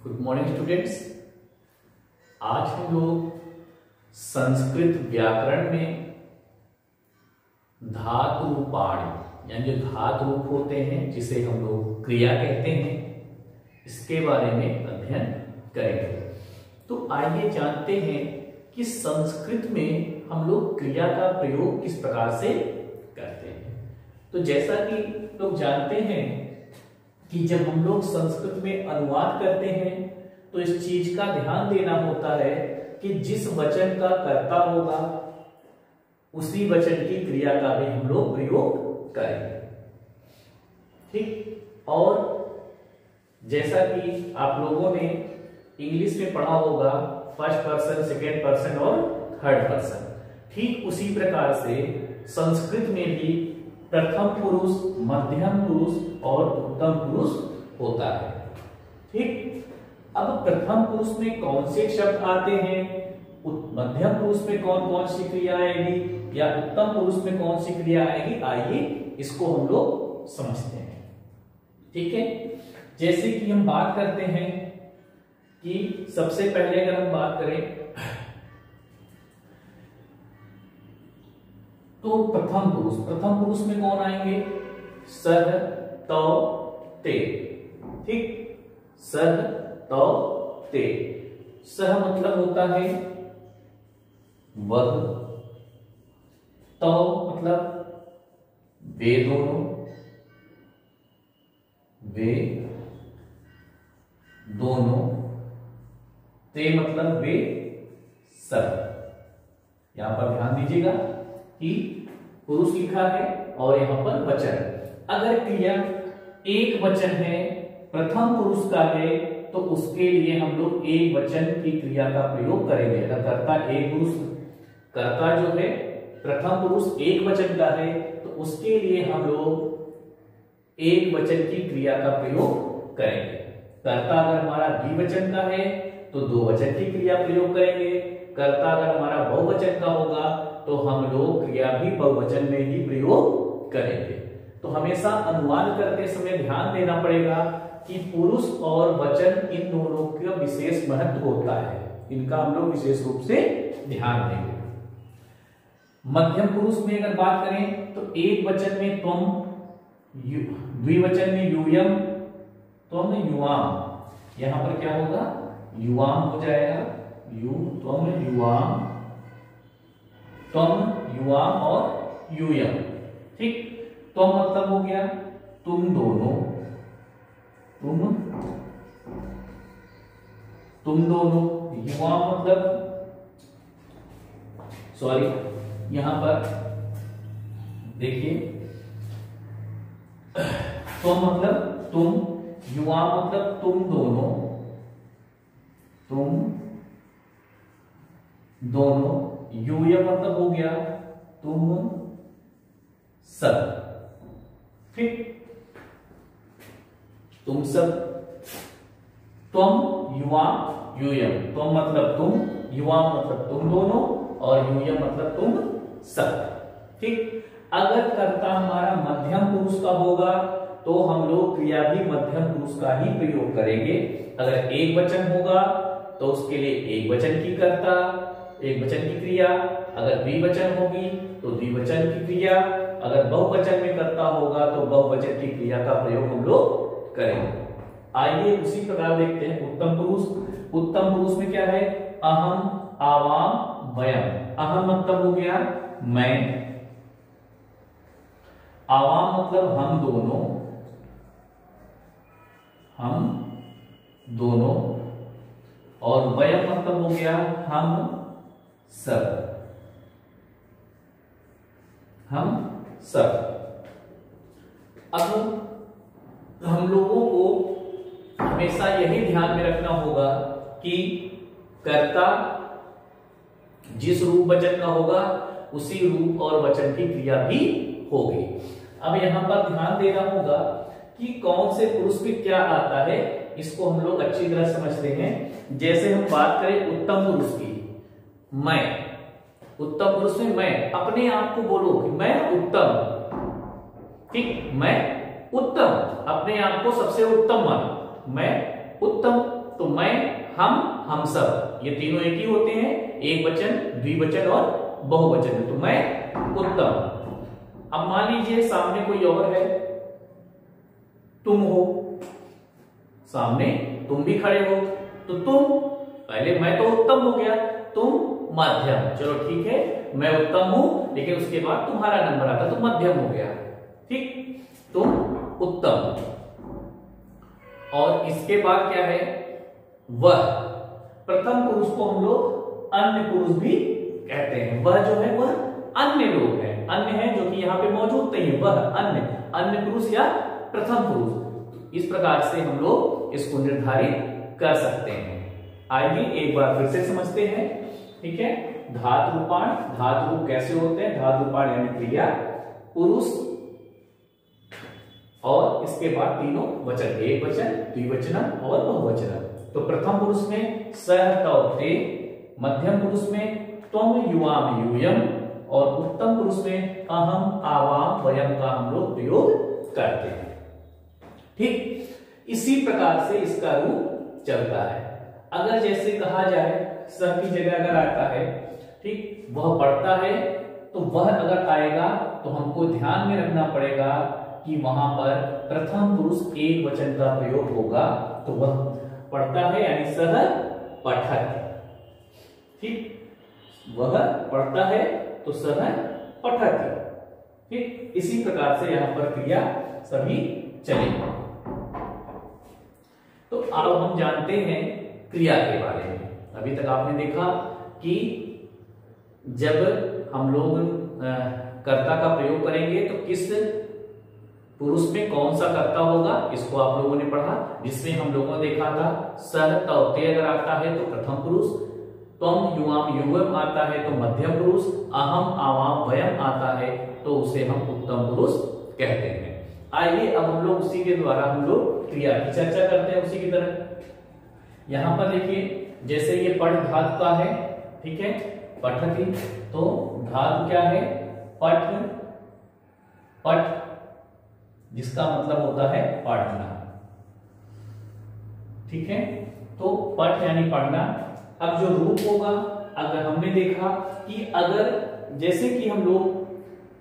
Good morning students. आज हम लोग संस्कृत व्याकरण में धातु रूपाणि यानी जो धातु रूप होते हैं जिसे हम लोग क्रिया कहते हैं, इसके बारे में अध्ययन करेंगे। तो आइए जानते हैं कि संस्कृत में हम लोग क्रिया का प्रयोग किस प्रकार से करते हैं। तो जैसा कि लोग जानते हैं कि जब हम लोग संस्कृत में अनुवाद करते हैं तो इस चीज का ध्यान देना होता है कि जिस वचन का कर्ता होगा उसी वचन की क्रिया का भी हम लोग प्रयोग करेंगे। ठीक, और जैसा कि आप लोगों ने इंग्लिश में पढ़ा होगा फर्स्ट पर्सन, सेकेंड पर्सन और थर्ड पर्सन, ठीक उसी प्रकार से संस्कृत में भी प्रथम पुरुष, मध्यम पुरुष और उत्तम पुरुष होता है। ठीक, अब प्रथम पुरुष में कौन से शब्द आते हैं, मध्यम पुरुष में कौन कौन सी क्रिया आएगी या उत्तम पुरुष में कौन सी क्रिया आएगी, आइए इसको हम लोग समझते हैं। ठीक है, जैसे कि हम बात करते हैं कि सबसे पहले अगर हम बात करें तो प्रथम पुरुष में कौन आएंगे, सह, तौ, ते। ठीक, सह, तौ, ते। सह मतलब होता है वह, तौ मतलब वे दोनों, ते मतलब वे सब। यहां पर ध्यान दीजिएगा कि पुरुष लिखा है और यहां पर वचन। अगर क्रिया एक वचन है, प्रथम पुरुष का है, तो उसके लिए हम लोग एक वचन की क्रिया का प्रयोग करेंगे। अगर कर्ता एक पुरुष, कर्ता जो है प्रथम पुरुष एक वचन का है, तो उसके लिए हम लोग एक वचन की क्रिया का प्रयोग करेंगे। कर्ता अगर हमारा द्विवचन का है तो दो वचन की क्रिया प्रयोग करेंगे। कर्ता अगर हमारा बहुवचन का होगा तो हम लोग क्रिया भी बहुवचन में ही प्रयोग करेंगे। तो हमेशा अनुवाद करते समय ध्यान देना पड़ेगा कि पुरुष और वचन इन दोनों का विशेष महत्व होता है, इनका हम लोग विशेष रूप से ध्यान देंगे। मध्यम पुरुष में अगर बात करें तो एक वचन में त्वम, द्विवचन में यूयम, त्वम युवाम। यहां पर क्या होगा, युवाम हो जाएगा, त्वम युवाम, त्वम युवाम और यूयम। ठीक, त्वम मतलब हो गया तुम दोनों, तुम दोनों। युवाम मतलब, सॉरी यहां पर देखिए, त्वम मतलब तुम, युवाम मतलब तुम दोनों, यूयम मतलब हो गया तुम सब। ठीक, तुम सब, त्वम युवा यूयम। त्वम मतलब तुम, युवा मतलब तुम दोनों और यूयम मतलब तुम सब। ठीक, अगर कर्ता हमारा मध्यम पुरुष का होगा तो हम लोग क्रिया भी मध्यम पुरुष का ही प्रयोग करेंगे। अगर एक वचन होगा तो उसके लिए एक वचन की कर्ता, एक वचन की क्रिया। अगर द्विवचन होगी तो द्विवचन की क्रिया। अगर बहुवचन में कर्ता होगा तो बहुवचन की क्रिया का प्रयोग हम लोग करेंगे। आइए उसी प्रकार देखते हैं उत्तम पुरुष। उत्तम पुरुष में क्या है, अहम, आवाम, वयम। अहम मतलब हो गया मैं, आवाम मतलब हम दोनों, और वयम मतलब हो गया हम सब। अब हम लोगों को हमेशा यही ध्यान में रखना होगा कि कर्ता जिस रूप वचन का होगा उसी रूप और वचन की क्रिया भी होगी। अब यहां पर ध्यान देना होगा कि कौन से पुरुष में क्या आता है, इसको हम लोग अच्छी तरह समझते हैं। जैसे हम बात करें उत्तम पुरुष की, मैं, उत्तम पुरुष में मैं, अपने आप को बोलो कि मैं उत्तम। ठीक, मैं उत्तम, अपने आप को सबसे उत्तम मानो, मैं उत्तम। तो मैं, हम सब, ये तीनों एक ही होते हैं, एक वचन, द्विवचन और बहुवचन। तो मैं उत्तम। अब मान लीजिए सामने कोई और है, तुम हो, सामने तुम भी खड़े हो, तो तुम, पहले मैं तो उत्तम हो गया, तुम मध्यम, चलो ठीक है, मैं उत्तम हूं, लेकिन उसके बाद तुम्हारा नंबर आता तो मध्यम हो गया, ठीक, तुम उत्तम। और इसके बाद क्या है, वह, प्रथम पुरुष को हम लोग अन्य पुरुष भी कहते हैं। वह जो है वह अन्य लोग हैं, अन्य है जो कि यहाँ पे मौजूद नहीं है, वह अन्य पुरुष या प्रथम पुरुष। इस प्रकार से हम लोग इसको निर्धारित कर सकते हैं। आइए एक बार फिर से समझते हैं, ठीक है। धातु रूपाण, धातु रूप कैसे होते हैं, धातु रूपाण यानी क्रिया, पुरुष और इसके बाद तीनों वचन, एक वचन, द्विवचन और बहुवचन। तो प्रथम पुरुष में सह तौ ते, मध्यम पुरुष में त्वम युवाम यूयम और उत्तम पुरुष में अहम आवाम वयम का हम लोग प्रयोग करते हैं, ठीक। इसी प्रकार से इसका रूप चलता है। अगर जैसे कहा जाए सह की जगह अगर आता है, ठीक, वह पढ़ता है, तो वह अगर आएगा तो हमको ध्यान में रखना पड़ेगा कि वहां पर प्रथम पुरुष एक वचन का प्रयोग होगा, तो वह पढ़ता है यानी सह पठत, ठीक, वह पढ़ता है तो सह पठत, ठीक। इसी प्रकार से यहां पर क्रिया सभी चलेगी। तो अब हम जानते हैं क्रिया के बारे में। अभी तक आपने देखा कि जब हम लोग कर्ता का प्रयोग करेंगे तो किस पुरुष में कौन सा कर्ता होगा, इसको आप लोगों ने पढ़ा, जिसमें हम लोगों ने देखा था सह तौ ते अगर आता है तो प्रथम पुरुष, त्वम युवाम युवम आता है तो मध्यम पुरुष, अहम आवाम वयम आता है तो उसे हम उत्तम पुरुष कहते हैं। आइए अब हम लोग उसी के द्वारा हम लोग क्रिया की चर्चा करते हैं। उसी की तरह यहां पर देखिए, जैसे ये पठ धातु का है, ठीक है, पठति, तो धातु क्या है, पठ, पठ जिसका मतलब होता है पढ़ना, ठीक है। तो पठ यानी पढ़ना। अब जो रूप होगा, अगर हमने देखा कि अगर जैसे कि हम लोग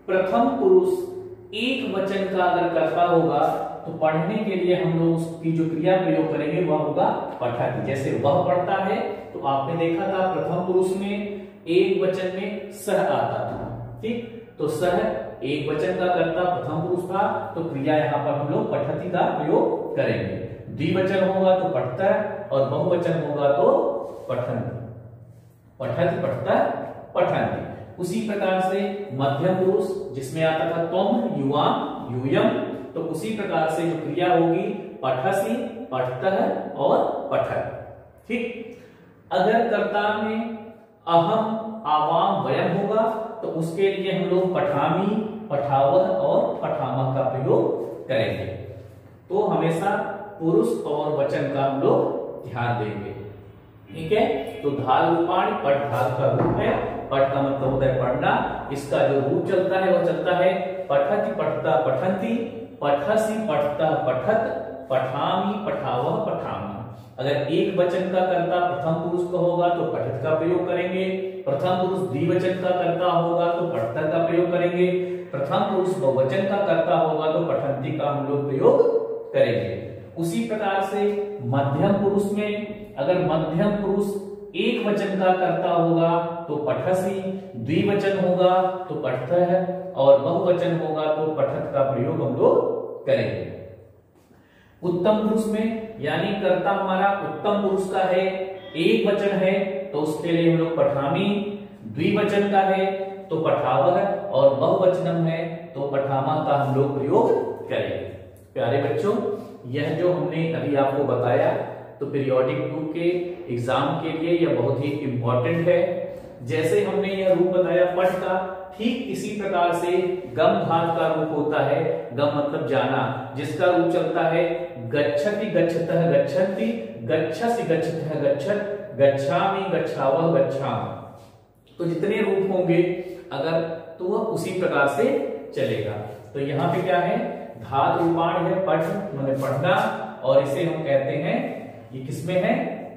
प्रथम पुरुष एक वचन का अगर कर्ता होगा तो पढ़ने के लिए हम लोग उसकी जो क्रिया प्रयोग करेंगे वह होगा पठति। जैसे वह पढ़ता है तो आपने देखा था प्रथम पुरुष में एक वचन में सह आता था, ठीक, तो सह एक वचन का कर्ता प्रथम पुरुष था, तो क्रिया यहाँ पर हम लोग पठति का प्रयोग करेंगे। द्विवचन होगा तो पठता, और बहुवचन होगा तो पठन्ति, पठति पठता पठन्ति। उसी प्रकार से मध्यम पुरुष जिसमें आता था त्वम युवाम यूयम, तो उसी प्रकार से जो क्रिया होगी पठसि, पठतः और पठत, ठीक। अगर कर्ता में अहम आवाम वयम होगा तो उसके लिए हम लोग पठामी, पठावह और पठामह का प्रयोग करेंगे। तो हमेशा पुरुष और वचन का हम लोग ध्यान देंगे, ठीक है। तो धातु रूपाण पठ धातु का रूप है, पठ का मतलब होता है पढ़ना, इसका जो रूप चलता है वह चलता है पठति पठता पठन्ति, पठसि पठता पठत, पठामी पठावह पठामः। अगर एक वचन का कर्ता प्रथम पुरुष का होगा तो पठत का प्रयोग करेंगे, प्रथम पुरुष द्विवचन का कर्ता होगा तो पठता का प्रयोग करेंगे, प्रथम पुरुष बहुवचन का कर्ता होगा तो पठन्ति का हम लोग प्रयोग करेंगे। उसी प्रकार से मध्यम पुरुष में अगर मध्यम पुरुष एक वचन का कर्ता होगा तो पठसि, द्विवचन होगा तो पठतः और बहुवचन होगा तो पठत का प्रयोग हम लोग करेंगे। उत्तम पुरुष में यानी कर्ता हमारा उत्तम पुरुष का है, एक वचन है तो उसके लिए हम लोग पठामी, द्विवचन का है तो पठावह और बहुवचनम है तो पठामह का हम लोग प्रयोग करेंगे। प्यारे बच्चों, यह जो हमने अभी आपको बताया तो पीरियोडिक ग्रुप के एग्जाम के लिए यह बहुत ही इंपॉर्टेंट है। जैसे हमने यह रूप बताया पठ का, ठीक इसी प्रकार से गम धातु का रूप होता है, गम मतलब जाना, जिसका रूप चलता है गच्छति गच्छतः गच्छन्ति, गच्छसि गच्छतः गच्छत, गच्छामि गच्छावः गच्छामः। तो जितने रूप होंगे अगर तो वह उसी प्रकार से चलेगा। तो यहाँ पे क्या है, धातु रूपाण है पठ माने पढ़ना, और इसे हम कहते हैं ये किसमें है?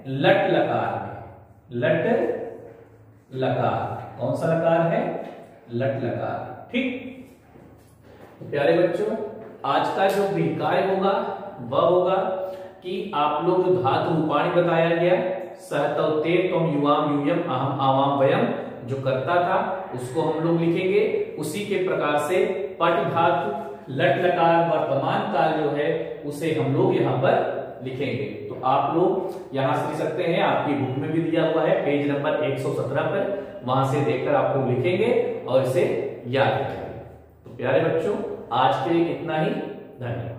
लट लकार में। लट लकार, कौन सा लकार है? लट लकार। ठीक, तो प्यारे बच्चों, आज का जो गृहकार्य होगा वह होगा कि आप लोग जो धातु रूपाणी बताया गया, सह तव ते त्वम युवाम यूयम अहम आवाम वयम, जो करता था उसको हम लोग लिखेंगे। उसी के प्रकार से पट धातु लट लकार वर्तमान काल जो है उसे हम लोग यहाँ पर लिखेंगे। तो आप लोग यहां से लिख सकते हैं, आपकी बुक में भी दिया हुआ है पेज नंबर 117 पर, वहां से देखकर आप लोग लिखेंगे और इसे याद रखेंगे। तो प्यारे बच्चों, आज के लिए इतना ही। धन्यवाद।